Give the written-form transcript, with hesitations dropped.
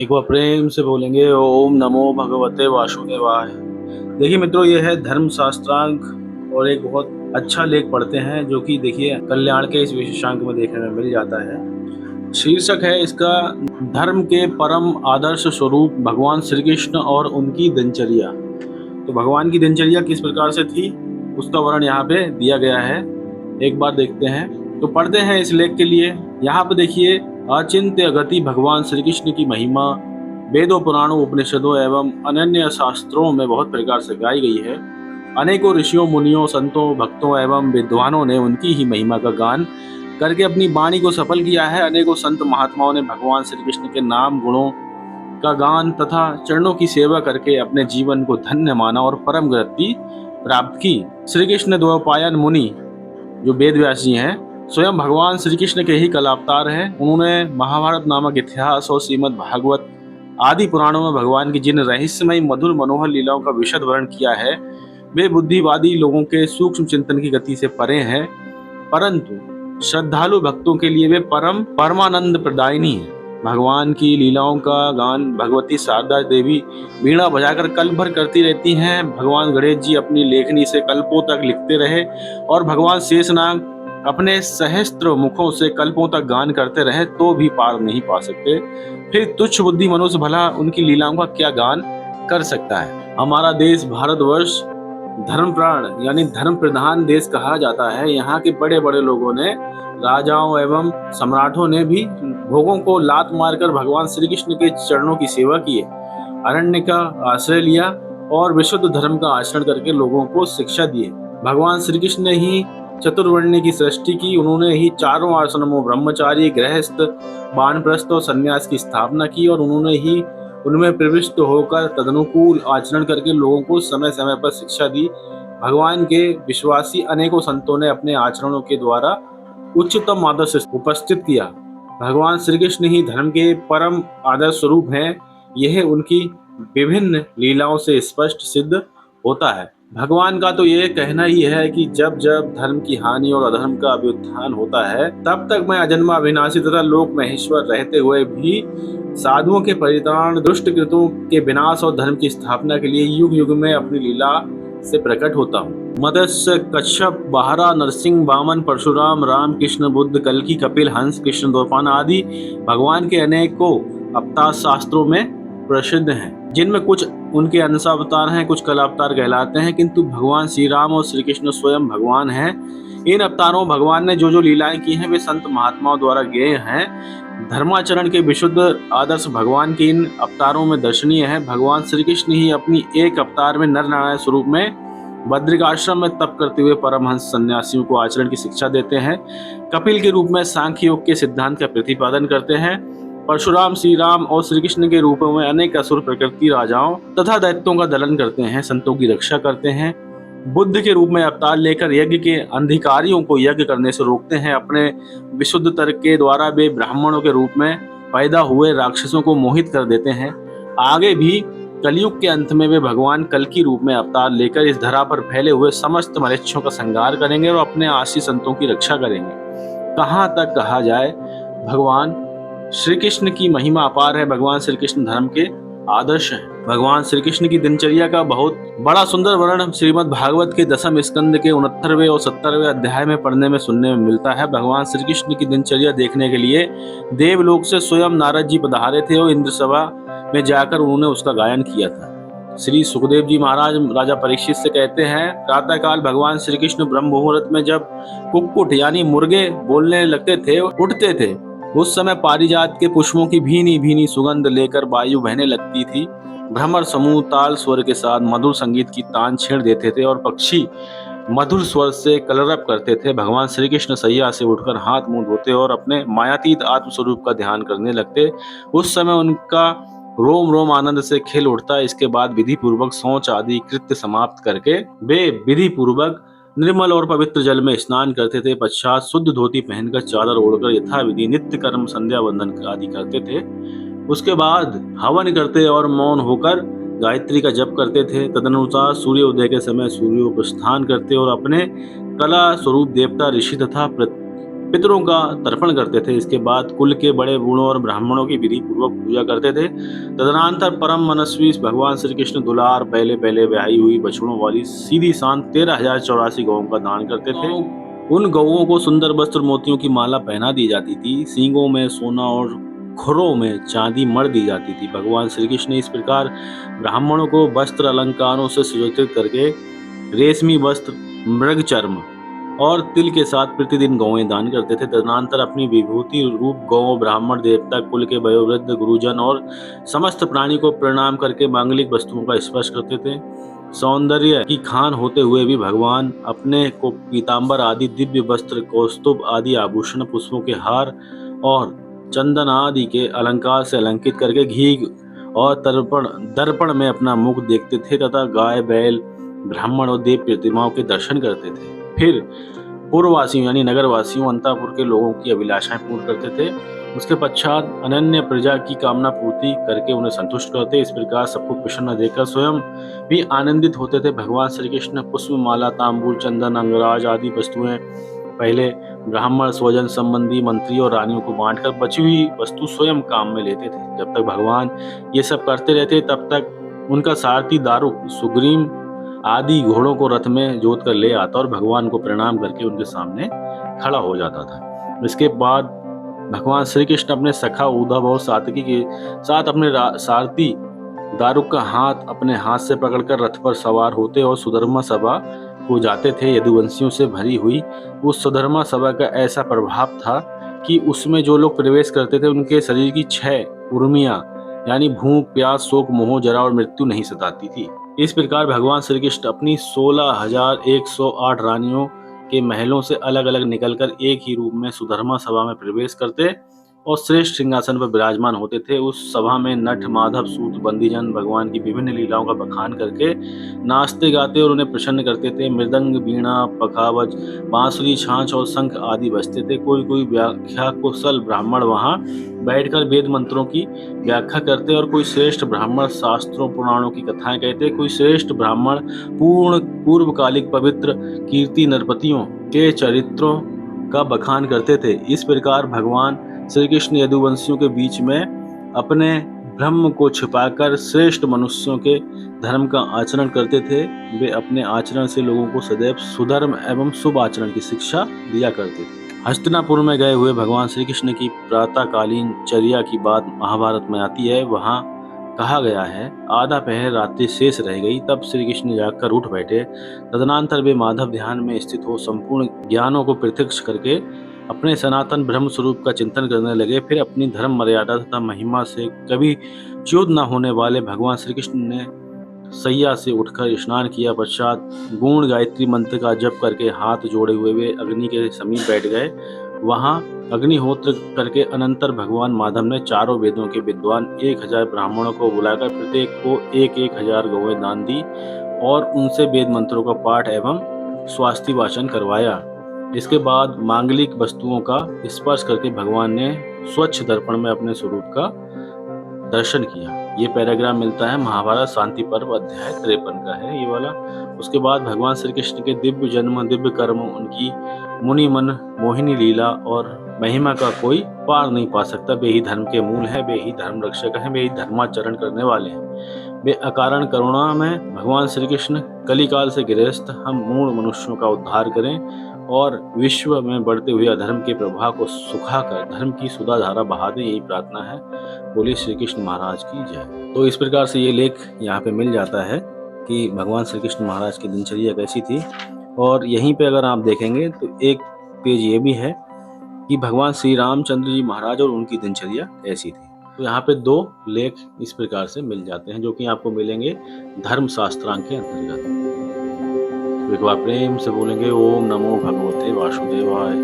एक बार प्रेम से बोलेंगे ओम नमो भगवते वासुदेवाय। देखिए मित्रों, ये है धर्म शास्त्रांक और एक बहुत अच्छा लेख पढ़ते हैं जो कि देखिए कल्याण के इस विशेषांक में देखने में मिल जाता है। शीर्षक है इसका, धर्म के परम आदर्श स्वरूप भगवान श्री कृष्ण और उनकी दिनचर्या। तो भगवान की दिनचर्या किस प्रकार से थी उसका वर्णन यहाँ पे दिया गया है। एक बार देखते हैं, तो पढ़ते हैं इस लेख के लिए। यहाँ पे देखिए, अचिंत्य गति भगवान श्री कृष्ण की महिमा वेदों पुराणों उपनिषदों एवं अनन्य शास्त्रों में बहुत प्रकार से गाई गई है। अनेकों ऋषियों मुनियों संतों भक्तों एवं विद्वानों ने उनकी ही महिमा का गान करके अपनी वाणी को सफल किया है। अनेकों संत महात्माओं ने भगवान श्री कृष्ण के नाम गुणों का गान तथा चरणों की सेवा करके अपने जीवन को धन्य माना और परम गति प्राप्त की। श्री कृष्ण द्वैपायन मुनि जो वेद व्यास जी हैं, स्वयं भगवान श्री कृष्ण के ही कलावतार हैं। उन्होंने महाभारत नामक इतिहास और श्रीमद् भागवत आदि पुराणों में भगवान की जिन रहस्यमय मधुर मनोहर लीलाओं का विशद वर्णन किया है, वे बुद्धिवादी लोगों के सूक्ष्म चिंतन की गति से परे हैं, परंतु श्रद्धालु भक्तों के लिए वे परमानंद प्रदायिनी है। भगवान की लीलाओं का गान भगवती शारदा देवी वीणा बजाकर कल्प भर करती रहती हैं। भगवान गणेश जी अपनी लेखनी से कल्पों तक लिखते रहे और भगवान शेषनाग अपने सहस्त्र मुखों से कल्पों तक गान करते रहे तो भी पार नहीं पा सकते। फिर तुच्छ बुद्धि मनुष्य भला उनकी लीलाओं का क्या गान कर सकता है। हमारा देश भारतवर्ष धर्म प्राण यानी धर्म प्रधान देश कहा जाता है। यहाँ के बड़े बड़े लोगों ने, राजाओं एवं सम्राटों ने भी भोगों को लात मारकर भगवान श्री कृष्ण के चरणों की सेवा की है, अरण्य का आश्रय लिया और विशुद्ध धर्म का आचरण करके लोगों को शिक्षा दी है। भगवान श्री कृष्ण ने ही चतुर्वर्ण की सृष्टि की। उन्होंने ही चारों आश्रमों ब्रह्मचारी, गृहस्थ, वानप्रस्थ और संन्यास की स्थापना की और उन्होंने ही उनमें प्रविष्ट होकर तदनुकूल आचरण करके लोगों को समय समय पर शिक्षा दी। भगवान के विश्वासी अनेकों संतों ने अपने आचरणों के द्वारा उच्चतम आदर्श उपस्थित किया। भगवान श्री कृष्ण ही धर्म के परम आदर्श स्वरूप हैं। यह उनकी विभिन्न लीलाओं से स्पष्ट सिद्ध होता है। भगवान का तो ये कहना ही है कि जब जब धर्म की हानि और अधर्म का अभ्युत्थान होता है, तब तक मैं अजन्मा अविनाशी तथा लोक महेश्वर रहते हुए भी साधुओं के परित्राण, दुष्ट कृतों के विनाश और धर्म की स्थापना के लिए युग युग में अपनी लीला से प्रकट होता हूँ। मत्स्य, कच्छप, बाहरा, नरसिंह, वामन, परशुराम, राम, कृष्ण, बुद्ध, कल्कि, कपिल, हंस, कृष्ण द्वैपायन आदि भगवान के अनेकों अवतार शास्त्रों में प्रसिद्ध हैं, जिनमें कुछ उनके अंशावतार हैं, कुछ कलावतार कहलाते हैं, किंतु भगवान श्री राम और श्री कृष्ण स्वयं भगवान हैं। इन अवतारों भगवान ने जो जो लीलाएं की हैं वे संत महात्माओं द्वारा ज्ञेय हैं। धर्माचरण के विशुद्ध आदर्श भगवान के इन अवतारों में दर्शनीय है। भगवान श्री कृष्ण ही अपनी एक अवतार में नर नारायण स्वरूप में बद्रिकाश्रम में तप करते हुए परमहंस सन्यासियों को आचरण की शिक्षा देते हैं। कपिल के रूप में सांख्य योग के सिद्धांत का प्रतिपादन करते हैं। परशुराम श्री राम और श्री कृष्ण के रूपों में अनेक असुर प्रकृति राजाओं तथा दैत्यों का दलन करते हैं, संतों की रक्षा करते हैं। बुद्ध के रूप में अवतार लेकर यज्ञ के अधिकारियों को यज्ञ करने से रोकते हैं। अपने विशुद्ध तर्क के द्वारा वे ब्राह्मणों के रूप में पैदा हुए राक्षसों को मोहित कर देते हैं। आगे भी कलयुग के अंत में वे भगवान कल्कि रूप में अवतार लेकर इस धरा पर फैले हुए समस्त मलेच्छों का संहार करेंगे और अपने आशी संतों की रक्षा करेंगे। कहाँ तक कहा जाए, भगवान श्री कृष्ण की महिमा अपार है। भगवान श्री कृष्ण धर्म के आदर्श हैं। भगवान श्री कृष्ण की दिनचर्या का बहुत बड़ा सुंदर वर्णन श्रीमद् भागवत के 10वें स्कंद के 69वें और 70वें अध्याय में पढ़ने में सुनने में मिलता है। भगवान श्री कृष्ण की दिनचर्या देखने के लिए देवलोक से स्वयं नारद जी पधारे थे और इंद्र सभा में जाकर उन्होंने उसका गायन किया था। श्री सुखदेव जी महाराज राजा परीक्षित से कहते हैं, प्रातः काल भगवान श्री कृष्ण ब्रह्म मुहूर्त में जब कुक्कुट यानी मुर्गे बोलने लगते थे, उठते थे, उस समय पारिजात के पुष्पों की भीनी भीनी सुगंध लेकर वायु बहने लगती थी। भ्रमर समूह ताल स्वर के साथ मधुर संगीत की तान छेड़ देते थे और पक्षी मधुर स्वर से कलरव करते थे। भगवान श्री कृष्ण सैया से उठकर हाथ मुंह धोते और अपने मायातीत आत्मस्वरूप का ध्यान करने लगते। उस समय उनका रोम रोम आनंद से खिल उठता। इसके बाद विधि पूर्वक शौच आदि कृत्य समाप्त करके वे विधि पूर्वक निर्मल और पवित्र जल में स्नान करते थे। पश्चात शुद्ध धोती पहनकर चादर ओढ़कर यथाविधि नित्य कर्म संध्या वंदन आदि करते थे। उसके बाद हवन करते और मौन होकर गायत्री का जप करते थे। तदनुसार सूर्योदय के समय सूर्योपासना करते और अपने कला स्वरूप देवता, ऋषि तथा पितरों का तर्पण करते थे। इसके बाद कुल के बड़े बूढ़ों और ब्राह्मणों की विधि पूर्वक पूजा करते थे। तदनंतर परम मनस्वी भगवान श्री कृष्ण दुलार पहले पहले ब्याही हुई बछड़ों वाली सीधी शांत 13,084 गौओं का दान करते थे। उन गौओं को सुंदर वस्त्र मोतियों की माला पहना दी जाती थी। सींगों में सोना और खुरों में चांदी मढ़ दी जाती थी। भगवान श्री कृष्ण ने इस प्रकार ब्राह्मणों को वस्त्र अलंकारों से सुसज्जित करके रेशमी वस्त्र, मृग चर्म और तिल के साथ प्रतिदिन गौएं दान करते थे। तदनंतर अपनी विभूति रूप गौ, ब्राह्मण, देवता, कुल के वयोवृद्ध, गुरुजन और समस्त प्राणी को प्रणाम करके मांगलिक वस्तुओं का स्पर्श करते थे। सौंदर्य की खान होते हुए भी भगवान अपने को पीताम्बर आदि दिव्य वस्त्र, कौस्तुभ आदि आभूषण, पुष्पों के हार और चंदन आदि के अलंकार से अलंकित करके घी और दर्पण में अपना मुख देखते थे तथा गाय, बैल, ब्राह्मण और देव प्रतिमाओं के दर्शन करते थे। फिर पूर्ववासियों यानी नगरवासियों, अंतापुर के लोगों की अभिलाषाएं पूर्ण करते थे। उसके पश्चात अनन्य प्रजा की कामना पूर्ति करके उन्हें संतुष्ट करते। इस प्रकार सबको प्रसन्न देखकर स्वयं भी आनंदित होते थे। भगवान श्री कृष्ण पुष्प माला, तांबूल, चंदन, अंगराज आदि वस्तुएं पहले ब्राह्मण, स्वजन संबंधी, मंत्री और रानियों को बांटकर बची हुई वस्तु स्वयं काम में लेते थे। जब तक भगवान ये सब करते रहते तब तक उनका सारथी दारुक सुग्रीव आदि घोड़ों को रथ में जोत कर ले आता और भगवान को प्रणाम करके उनके सामने खड़ा हो जाता था। इसके बाद भगवान श्री कृष्ण अपने सखा उद्धव और सात्विकी के साथ अपने सारथी दारुक का हाथ अपने हाथ से पकड़कर रथ पर सवार होते और सुधर्मा सभा को जाते थे। यदुवंशियों से भरी हुई उस सुधर्मा सभा का ऐसा प्रभाव था कि उसमें जो लोग प्रवेश करते थे उनके शरीर की 6 उर्मियां यानी भूख, प्यास, शोक, मोह, जरा और मृत्यु नहीं सताती थी। इस प्रकार भगवान श्री कृष्ण अपनी 16,108 रानियों के महलों से अलग अलग निकलकर एक ही रूप में सुधर्मा सभा में प्रवेश करते और श्रेष्ठ सिंहासन पर विराजमान होते थे। उस सभा में नट, माधव, सूत, बंदीजन भगवान की विभिन्न लीलाओं का बखान करके नाचते गाते और उन्हें प्रसन्न करते थे। मृदंग, वीणा, पखावज, बांसुरी, छाछ और शंख आदि बजते थे। कोई कोई व्याख्या कुशल ब्राह्मण वहां बैठकर वेद मंत्रों की व्याख्या करते और कोई श्रेष्ठ ब्राह्मण शास्त्रों पुराणों की कथाएं कहते। कोई श्रेष्ठ ब्राह्मण पूर्वकालिक पवित्र कीर्ति नरपतियों के चरित्रों का बखान करते थे। इस प्रकार भगवान श्री कृष्ण यदुवंशियों के बीच में अपने ब्रह्म को छिपाकर श्रेष्ठ मनुष्यों के धर्म का आचरण करते थे। वे अपने आचरण से लोगों को सदैव सुधर्म एवं शुभ आचरण की शिक्षा दिया करते थे। हस्तिनापुर में गए हुए भगवान श्री कृष्ण की प्रातःकालीन चर्या की बात महाभारत में आती है। वहां कहा गया है, आधा पहर रात्रि शेष रह गई, तब श्री कृष्ण जागकर उठ बैठे। तदनंतर वे माधव ध्यान में स्थित हो संपूर्ण ज्ञानों को प्रत्यक्ष करके अपने सनातन ब्रह्म स्वरूप का चिंतन करने लगे। फिर अपनी धर्म मर्यादा तथा महिमा से कभी च्युत न होने वाले भगवान श्री कृष्ण ने सैया से उठकर स्नान किया। पश्चात गुण गायत्री मंत्र का जप करके हाथ जोड़े हुए वे अग्नि के समीप बैठ गए। वहां अग्निहोत्र करके अनंतर भगवान माधव ने चारों वेदों के विद्वान 1,000 ब्राह्मणों को बुलाकर प्रत्येक को 1,000 गौएं दान दी और उनसे वेद मंत्रों का पाठ एवं स्वास्थ्य वाचन करवाया। इसके बाद मांगलिक वस्तुओं का स्पर्श करके भगवान ने स्वच्छ दर्पण में अपने स्वरूप का दर्शन किया। ये पैराग्राफ मिलता है महाभारत शांति पर्व अध्याय 53 का है ये वाला। उसके बाद भगवान श्री कृष्ण के दिव्य जन्म, दिव्य कर्म, उनकी मुनि मन मोहिनी लीला और महिमा का कोई पार नहीं पा सकता। वे ही धर्म के मूल है, वे ही धर्म रक्षक है, वे ही धर्माचरण करने वाले हैं। वे अकारण करुणा में भगवान श्री कृष्ण कलिकाल से गृहस्थ हम मूल मनुष्यों का उद्धार करें और विश्व में बढ़ते हुए अधर्म के प्रभाव को सुखाकर धर्म की सुधा धारा बहा दे, यही प्रार्थना है। बोलिए श्री कृष्ण महाराज की जय। तो इस प्रकार से ये लेख यहाँ पे मिल जाता है कि भगवान श्री कृष्ण महाराज की दिनचर्या कैसी थी। और यहीं पे अगर आप देखेंगे तो एक पेज ये भी है कि भगवान श्री रामचंद्र जी महाराज और उनकी दिनचर्या कैसी थी। तो यहाँ पे 2 लेख इस प्रकार से मिल जाते हैं जो कि आपको मिलेंगे धर्म शास्त्रांग के अंतर्गत। तो एक बार प्रेम से बोलेंगे ओम नमो भगवते वासुदेवाय।